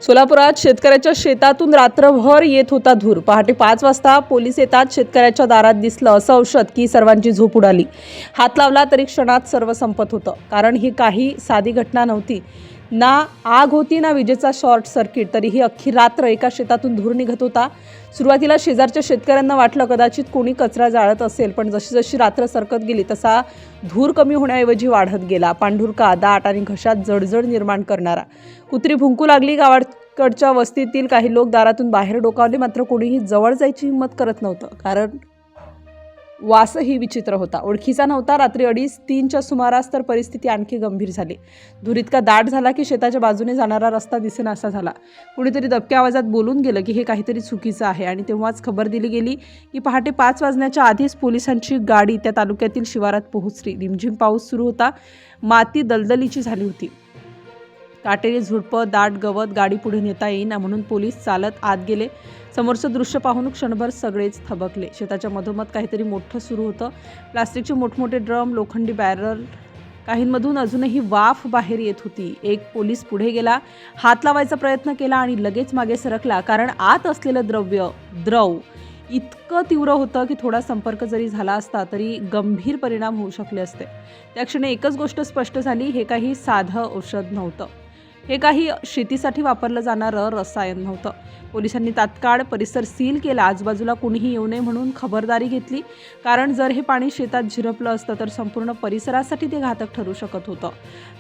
सोलापुरात शेतकऱ्याच्या शेतातून रात्रभर येत होता धूर। पहाटे 5 वाजता पोलीस येतात शेतकऱ्याच्या दारात दिसलं असं औषध की सर्वांची झोप उडाली। हात लावला तरी क्षणात सर्व संपत होतं, कारण ही काही साधी घटना नव्हती। ना आग होती ना विजेचा शॉर्ट सर्किट, तरीही अख्खी रात्र एका शेतातून धूर निघत होता। सुरुवातीला शेजारच्या शेतकऱ्यांना वाटलं कदाचित कोणी कचरा जाळत असेल, पण जशी जशी रात्र सरकत गेली तसा धूर कमी होण्याऐवजी वाढत गेला। पांढुरका, दाट आणि घशात जळजळ निर्माण करणारा। कुत्री भुंकू लागली। गावाकडच्या वस्तीतील काही लोक दारातून बाहेर डोकावले, मात्र कोणीही जवळ जायची हिंमत करत नव्हतं, कारण वासही विचित्र होता, ओळखीचा नव्हता। रात्री 2:30-3च्या सुमारास तर परिस्थिती आणखी गंभीर झाली। धूर इतका दाट झाला की शेताच्या बाजूने जाणारा रस्ता दिसेनासा झाला। कुणीतरी दबक्या आवाजात बोलून गेलं की हे काहीतरी चुकीचं आहे, आणि तेव्हाच खबर दिली गेली की पहाटे 5 वाजण्याच्या आधीच पोलिसांची गाडी त्या तालुक्यातील शिवारात पोहोचली। रिमझिम पाऊस सुरू होता, माती दलदलीची झाली होती। काटेरी झुडपं, दाट गवत, गाडी पुढे नेता येईना म्हणून पोलीस चालत आत गेले। समोरचं दृश्य पाहून क्षणभर सगळेच थबकले। शेताच्या मधोमध काहीतरी मोठं सुरू होतं। प्लास्टिकचे मोठमोठे ड्रम, लोखंडी बॅरल, काहींमधून अजूनही वाफ बाहेर येत होती। एक पोलीस पुढे गेला, हात लावायचा प्रयत्न केला आणि लगेच मागे सरकला, कारण आत असलेलं द्रव इतकं तीव्र होतं की थोडा संपर्क जरी झाला असता तरी गंभीर परिणाम होऊ शकले असते। त्या क्षणी एकच गोष्ट स्पष्ट झाली, हे काही साधं औषध नव्हतं, हे काही शेतीसाठी वापरलं जाणारं रसायन नव्हतं। पोलिसांनी तात्काळ परिसर सील केला, आजूबाजूला कोणीही येऊ नये म्हणून खबरदारी घेतली, कारण जर हे पाणी शेतात झिरपलं असतं तर संपूर्ण परिसरासाठी ते घातक ठरू शकत होतं।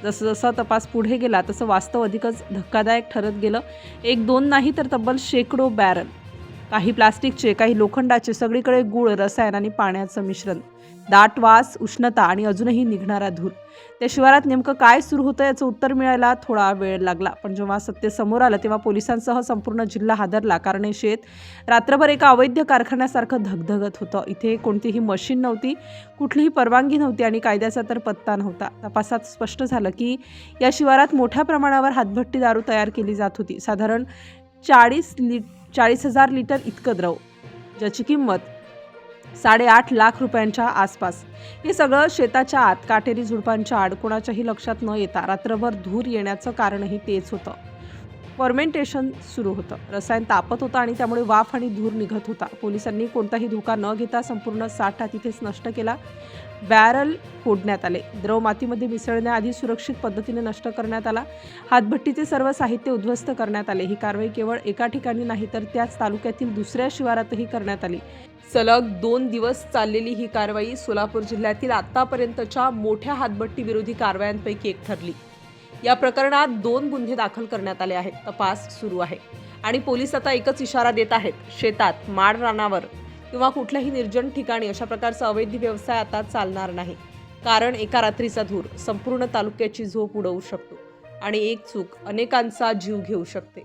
जसं जसं तपास पुढे गेला तसं वास्तव अधिकच धक्कादायक ठरत गेलं। 1-2 नाही तर तब्बल शेकडो बॅरल, काही प्लास्टिकचे, काही लोखंडाचे, सगळीकडे गुळ, रसायन आणि पाण्याचं मिश्रण, दाट वास, उष्णता आणि अजूनही निघणारा धूर। त्या शिवारात नेमकं काय सुरू होतं याचं उत्तर मिळायला थोडा वेळ लागला, पण जेव्हा सत्य समोर आलं तेव्हा पोलिसांसह संपूर्ण जिल्हा हादरला, कारण हे शेत रात्रभर एका अवैध कारखान्यासारखं धगधगत होतं। इथे कोणतीही मशीन नव्हती, कुठलीही परवानगी नव्हती आणि कायद्याचा तर पत्ता नव्हता। तपासात स्पष्ट झालं की या शिवारात मोठ्या प्रमाणावर हातभट्टी दारू तयार केली जात होती, साधारण 40,000 लिटर इतकं द्रव, ज्याची किंमत 8.5 लाख रुपयांच्या आसपास। हे सगळं शेताच्या आत, काटेरी झुडपांच्या आड, कोणाच्याही लक्षात न येता रात्रभर धूर येण्याचं कारणही तेच होतं। फर्मेंटेशन सुरू होतं, रसायन तापत होतं आणि त्यामुळे वाफ आणि धूर निघत होता। पोलिसांनी कोणताही धोका न घेता संपूर्ण साठा तिथेच नष्ट केला। बॅरल फोडण्यात आले, द्रव मातीमध्ये मिसळण्याआधी सुरक्षित पद्धतीने नष्ट करण्यात आला। हातभट्टीचे सर्व साहित्य उद्ध्वस्त करण्यात आले। ही कारवाई केवळ एका ठिकाणी नाही तर त्याच तालुक्यातील दुसऱ्या शिवारातही करण्यात आली। सलग 2 दिवस चाललेली ही कारवाई सोलापूर जिल्ह्यातील आतापर्यंतच्या मोठ्या हातभट्टी विरोधी कारवायांपैकी एक ठरली। या प्रकरणात 2 गुन्हे दाखल करण्यात आले आहेत। तपास सुरू आहे आणि पोलीस आता एकच इशारा देत आहेत, शेतात, माड रानावर किंवा कुठल्याही निर्जन ठिकाणी अशा प्रकारचा अवैध व्यवसाय आता चालणार नाही, कारण एका रात्रीचा धूर संपूर्ण तालुक्याची झोप उडवू शकतो आणि एक चूक अनेकांचा जीव घेऊ शकते।